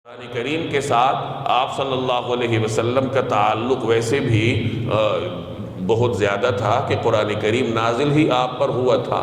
قرآن کریم کے ساتھ آپ صلی اللہ علیہ وسلم کا تعلق ویسے بھی بہت زیادہ تھا کہ قرآن کریم نازل ہی آپ پر ہوا تھا،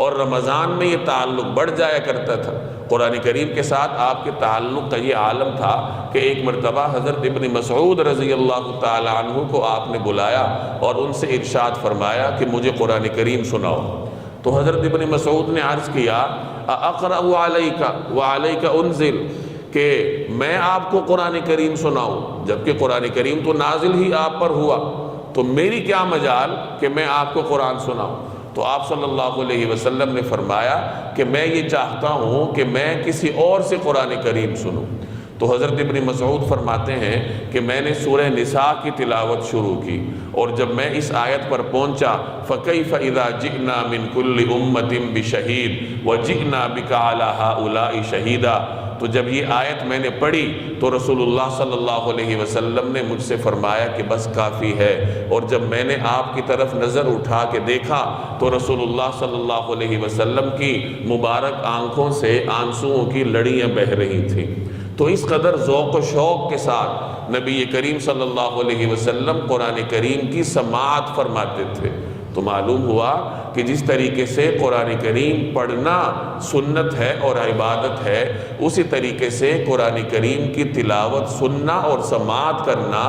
اور رمضان میں یہ تعلق بڑھ جایا کرتا تھا۔ قرآن کریم کے ساتھ آپ کے تعلق کا یہ عالم تھا کہ ایک مرتبہ حضرت ابن مسعود رضی اللہ تعالی عنہ کو آپ نے بلایا اور ان سے ارشاد فرمایا کہ مجھے قرآن کریم سناؤ۔ تو حضرت ابن مسعود نے عرض کیا اقرأ علیک وعلیک انزل، کہ میں آپ کو قرآن کریم سناؤں جبکہ قرآن کریم تو نازل ہی آپ پر ہوا، تو میری کیا مجال کہ میں آپ کو قرآن سناؤں۔ تو آپ صلی اللہ علیہ وسلم نے فرمایا کہ میں یہ چاہتا ہوں کہ میں کسی اور سے قرآن کریم سنوں۔ تو حضرت ابن مسعود فرماتے ہیں کہ میں نے سورہ نساء کی تلاوت شروع کی، اور جب میں اس آیت پر پہنچا فَكَيْفَ إِذَا جِئْنَا مِن كُلِّ أُمَّةٍ بِشَهِيدٍ وَجِئْنَا بِكَ عَلَى هَؤُلَاءِ شَهِيدًا، تو جب یہ آیت میں نے پڑھی تو رسول اللہ صلی اللہ علیہ وسلم نے مجھ سے فرمایا کہ بس کافی ہے، اور جب میں نے آپ کی طرف نظر اٹھا کے دیکھا تو رسول اللہ صلی اللہ علیہ وسلم کی مبارک آنکھوں سے آنسوؤں کی لڑیاں بہہ رہی تھیں۔ تو اس قدر ذوق و شوق کے ساتھ نبی کریم صلی اللہ علیہ وسلم قرآن کریم کی سماعت فرماتے تھے۔ تو معلوم ہوا کہ جس طریقے سے قرآن کریم پڑھنا سنت ہے اور عبادت ہے، اسی طریقے سے قرآن کریم کی تلاوت سننا اور سماعت کرنا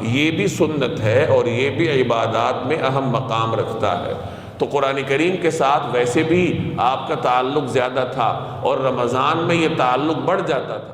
یہ بھی سنت ہے اور یہ بھی عبادات میں اہم مقام رکھتا ہے۔ تو قرآن کریم کے ساتھ ویسے بھی آپ کا تعلق زیادہ تھا، اور رمضان میں یہ تعلق بڑھ جاتا تھا۔